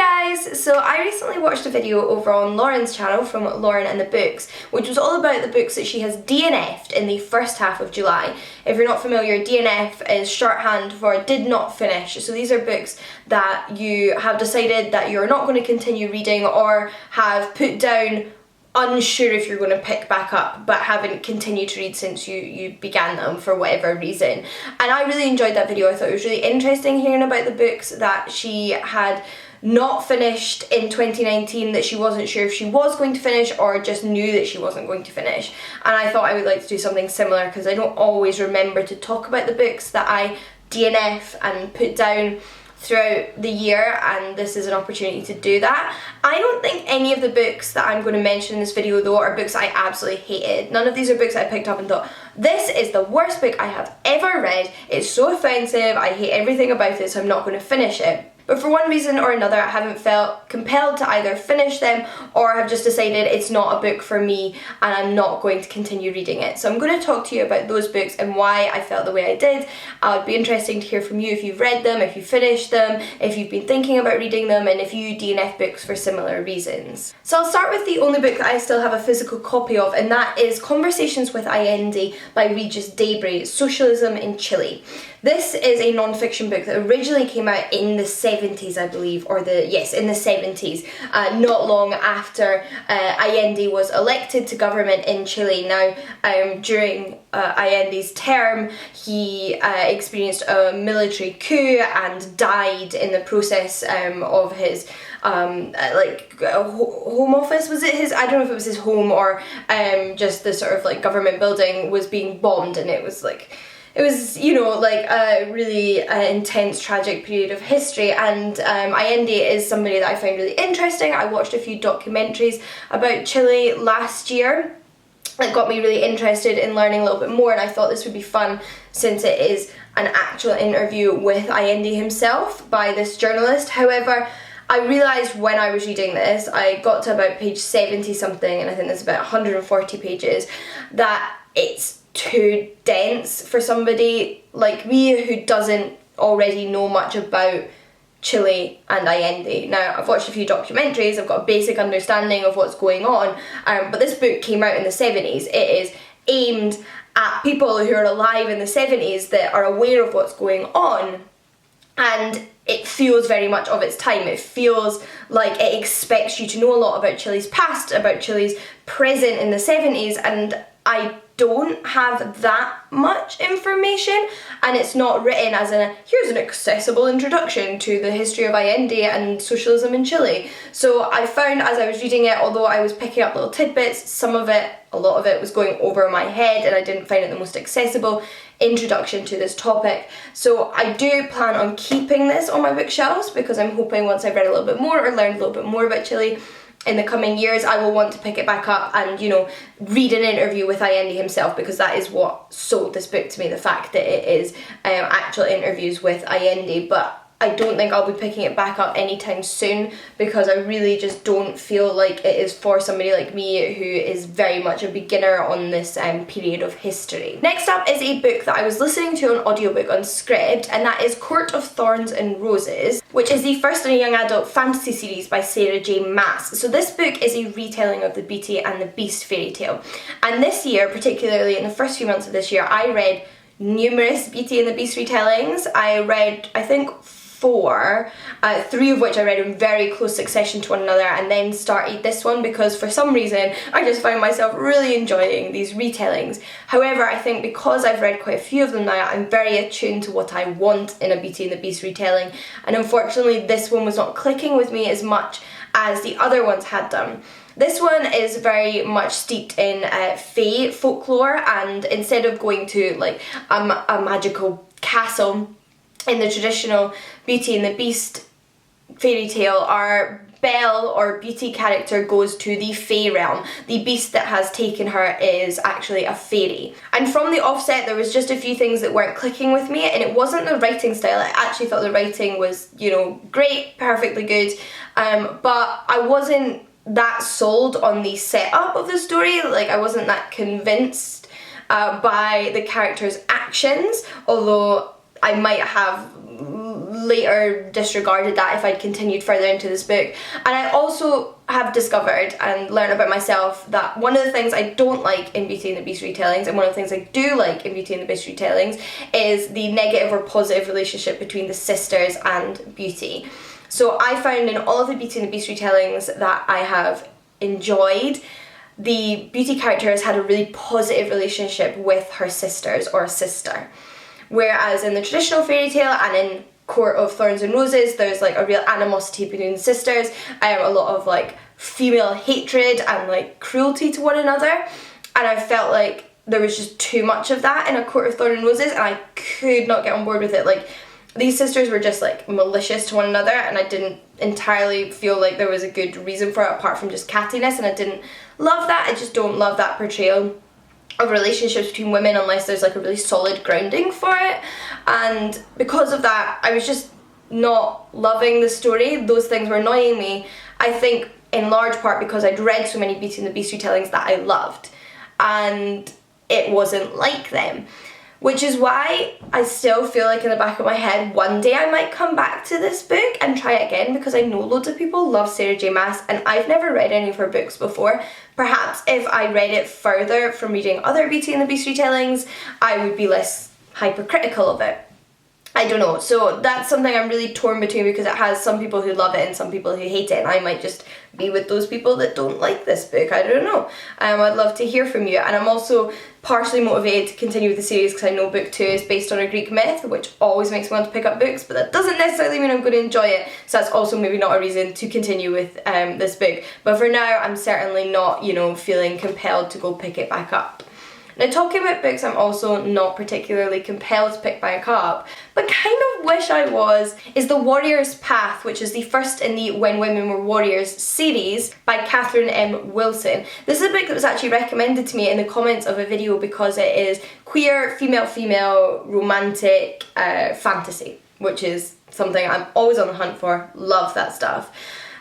guys! So I recently watched a video over on Lauren's channel from Lauren and the Books, which was all about the books that she has DNF'd in the first half of July. If you're not familiar, DNF is shorthand for did not finish. So these are books that you have decided that you're not going to continue reading or have put down unsure if you're going to pick back up but haven't continued to read since you began them for whatever reason. And I really enjoyed that video. I thought it was really interesting hearing about the books that she had not finished in 2019, that she wasn't sure if she was going to finish or just knew that she wasn't going to finish. And I thought I would like to do something similar because I don't always remember to talk about the books that I DNF and put down throughout the year, and this is an opportunity to do that. I don't think any of the books that I'm going to mention in this video though are books I absolutely hated. None of these are books I picked up and thought, this is the worst book I have ever read, it's so offensive, I hate everything about it, so I'm not going to finish it. But for one reason or another, I haven't felt compelled to either finish them or have just decided it's not a book for me and I'm not going to continue reading it. So I'm going to talk to you about those books and why I felt the way I did. It would be interesting to hear from you if you've read them, if you finished them, if you've been thinking about reading them, and if you DNF books for similar reasons. So I'll start with the only book that I still have a physical copy of, and that is Conversations with Allende by Regis Debray, Socialism in Chile. This is a non-fiction book that originally came out in the 70s, I believe, in the 70s, not long after Allende was elected to government in Chile. Now, during Allende's term, he experienced a military coup and died in the process of his home office. Was it his? I don't know if it was his home or just the sort of like government building was being bombed, and it was a really intense, tragic period of history. And Allende is somebody that I find really interesting. I watched a few documentaries about Chile last year. It got me really interested in learning a little bit more, and I thought this would be fun since it is an actual interview with Allende himself by this journalist. However, I realised when I was reading this, I got to about page 70 something, and I think there's about 140 pages, that it's too dense for somebody like me who doesn't already know much about Chile and Allende. Now, I've watched a few documentaries, I've got a basic understanding of what's going on, but this book came out in the 70s. It is aimed at people who are alive in the 70s that are aware of what's going on, and it feels very much of its time. It feels like it expects you to know a lot about Chile's past, about Chile's present in the 70s, and I don't have that much information, and it's not written as here's an accessible introduction to the history of Allende and socialism in Chile. So I found as I was reading it, although I was picking up little tidbits, a lot of it was going over my head, and I didn't find it the most accessible introduction to this topic. So I do plan on keeping this on my bookshelves because I'm hoping once I've read a little bit more or learned a little bit more about Chile in the coming years, I will want to pick it back up and, read an interview with Allende himself, because that is what sold this book to me, the fact that it is actual interviews with Allende. But I don't think I'll be picking it back up anytime soon because I really just don't feel like it is for somebody like me who is very much a beginner on this period of history. Next up is a book that I was listening to on audiobook on Scribd, and that is Court of Thorns and Roses, which is the first in a young adult fantasy series by Sarah J Maas. So this book is a retelling of the Beauty and the Beast fairy tale. And this year, particularly in the first few months of this year, I read numerous Beauty and the Beast retellings. I read, I think, 4, 3 of which I read in very close succession to one another, and then started this one because for some reason I just found myself really enjoying these retellings. However, I think because I've read quite a few of them now, I'm very attuned to what I want in a Beauty and the Beast retelling, and unfortunately this one was not clicking with me as much as the other ones had done. This one is very much steeped in fae folklore, and instead of going to like a magical castle in the traditional Beauty and the Beast fairy tale, our Belle or Beauty character goes to the fae realm. The beast that has taken her is actually a fairy. And from the offset there was just a few things that weren't clicking with me, and it wasn't the writing style. I actually thought the writing was, great, perfectly good, but I wasn't that sold on the setup of the story. Like, I wasn't that convinced by the characters' actions, although I might have later disregarded that if I'd continued further into this book. And I also have discovered and learned about myself that one of the things I don't like in Beauty and the Beast retellings, and one of the things I do like in Beauty and the Beast retellings, is the negative or positive relationship between the sisters and Beauty. So I found in all of the Beauty and the Beast retellings that I have enjoyed, the Beauty character has had a really positive relationship with her sisters or a sister. Whereas in the traditional fairy tale and in Court of Thorns and Roses, there's like a real animosity between the sisters, a lot of like female hatred and like cruelty to one another, and I felt like there was just too much of that in A Court of Thorns and Roses, and I could not get on board with it. Like, these sisters were just like malicious to one another, and I didn't entirely feel like there was a good reason for it apart from just cattiness, and I didn't love that. I just don't love that portrayal of relationships between women unless there's like a really solid grounding for it. And because of that, I was just not loving the story. Those things were annoying me, I think in large part because I'd read so many Beauty and the Beast retellings that I loved, and it wasn't like them. Which is why I still feel like in the back of my head one day I might come back to this book and try it again, because I know loads of people love Sarah J Maas and I've never read any of her books before. Perhaps if I read it further from reading other Beauty and the Beast retellings, I would be less hypercritical of it. I don't know, so that's something I'm really torn between, because it has some people who love it and some people who hate it, and I might just be with those people that don't like this book. I don't know. I'd love to hear from you, and I'm also partially motivated to continue with the series because I know book 2 is based on a Greek myth, which always makes me want to pick up books, but that doesn't necessarily mean I'm going to enjoy it, so that's also maybe not a reason to continue with this book. But for now, I'm certainly not, feeling compelled to go pick it back up. Now, talking about books I'm also not particularly compelled to pick back up, but kind of wish I was, is The Warrior's Path, which is the first in the When Women Were Warriors series by Catherine M. Wilson. This is a book that was actually recommended to me in the comments of a video because it is queer, female-female, romantic fantasy, which is something I'm always on the hunt for. Love that stuff.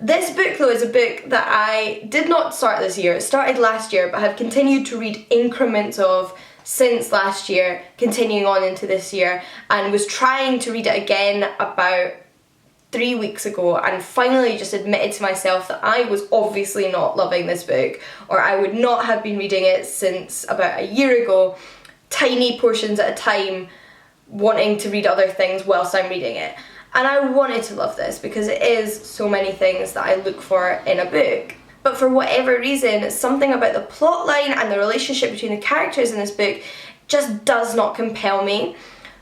This book though is a book that I did not start this year. It started last year, but have continued to read increments of since last year, continuing on into this year, and was trying to read it again about 3 weeks ago, and finally just admitted to myself that I was obviously not loving this book, or I would not have been reading it since about a year ago, tiny portions at a time, wanting to read other things whilst I'm reading it. And I wanted to love this because it is so many things that I look for in a book. But for whatever reason, something about the plot line and the relationship between the characters in this book just does not compel me.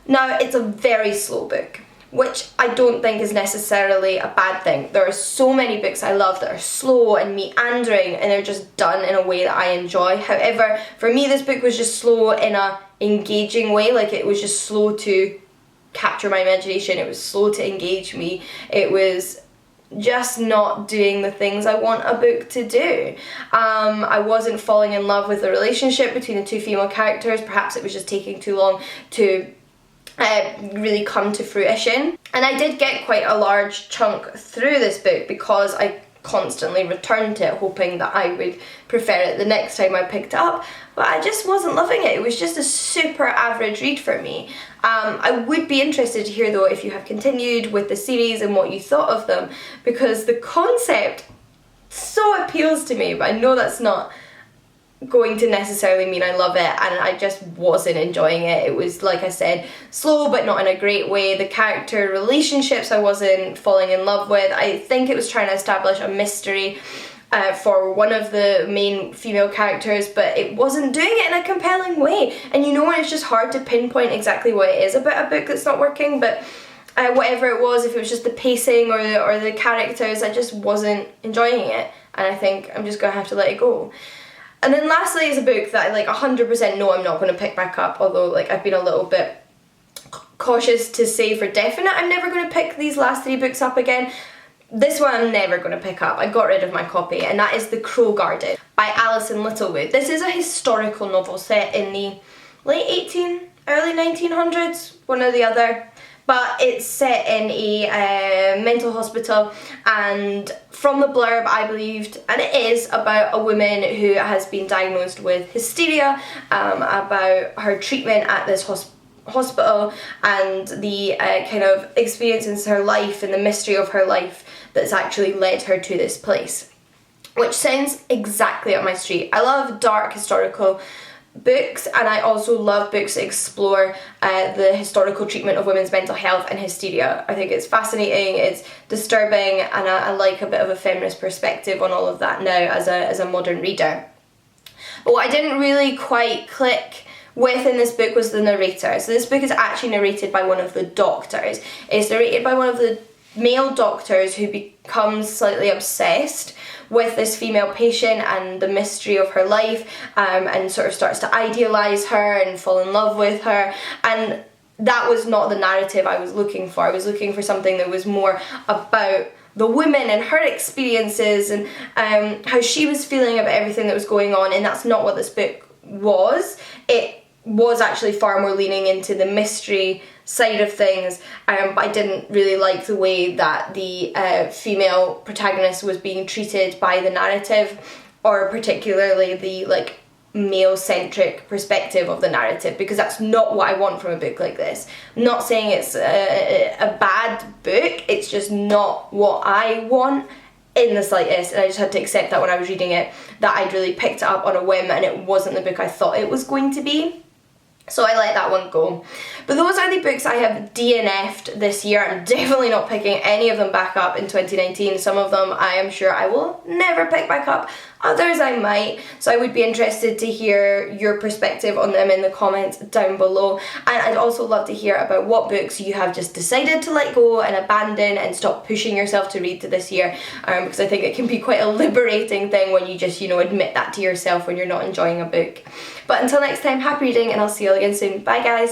Now, it's a very slow book, which I don't think is necessarily a bad thing. There are so many books I love that are slow and meandering, and they're just done in a way that I enjoy. However, for me, this book was just slow in a engaging way. Like, it was just slow to capture my imagination, it was slow to engage me, it was just not doing the things I want a book to do. I wasn't falling in love with the relationship between the two female characters. Perhaps it was just taking too long to really come to fruition. And I did get quite a large chunk through this book because I constantly returned to it hoping that I would prefer it the next time I picked it up, but I just wasn't loving it. It was just a super average read for me. I would be interested to hear though if you have continued with the series and what you thought of them, because the concept so appeals to me, but I know that's not going to necessarily mean I love it, and I just wasn't enjoying it. It was, like I said, slow but not in a great way. The character relationships I wasn't falling in love with. I think it was trying to establish a mystery for one of the main female characters, but it wasn't doing it in a compelling way. And when it's just hard to pinpoint exactly what it is about a book that's not working, but whatever it was, if it was just the pacing or the characters, I just wasn't enjoying it, and I think I'm just gonna have to let it go. And then lastly is a book that I 100% know I'm not going to pick back up, although I've been a little bit cautious to say for definite I'm never going to pick these last 3 books up again. This one I'm never going to pick up. I got rid of my copy, and that is The Crow Garden by Alison Littlewood. This is a historical novel set in the late early 1900s, one or the other. But it's set in a mental hospital, and from the blurb I believed, and it is, about a woman who has been diagnosed with hysteria, about her treatment at this hospital and the kind of experiences in her life and the mystery of her life that's actually led her to this place. Which sounds exactly up my street. I love dark historical books, and I also love books that explore the historical treatment of women's mental health and hysteria. I think it's fascinating, it's disturbing, and I like a bit of a feminist perspective on all of that now as a modern reader. But what I didn't really quite click with in this book was the narrator. So this book is actually narrated by one of the doctors. It's narrated by one of the male doctors who becomes slightly obsessed with this female patient and the mystery of her life, and sort of starts to idealise her and fall in love with her. And that was not the narrative I was looking for. I was looking for something that was more about the woman and her experiences and how she was feeling about everything that was going on, and that's not what this book was. It was actually far more leaning into the mystery side of things, but I didn't really like the way that the female protagonist was being treated by the narrative, or particularly the like male-centric perspective of the narrative, because that's not what I want from a book like this. I'm not saying it's a bad book, it's just not what I want in the slightest, and I just had to accept that when I was reading it, that I'd really picked it up on a whim and it wasn't the book I thought it was going to be. So I let that one go. But those are the books I have DNF'd this year. I'm definitely not picking any of them back up in 2019. Some of them I am sure I will never pick back up. Others I might. So I would be interested to hear your perspective on them in the comments down below. And I'd also love to hear about what books you have just decided to let go and abandon and stop pushing yourself to read this year. Because I think it can be quite a liberating thing when you just, admit that to yourself when you're not enjoying a book. But until next time, happy reading, and I'll see you all again soon. Bye guys!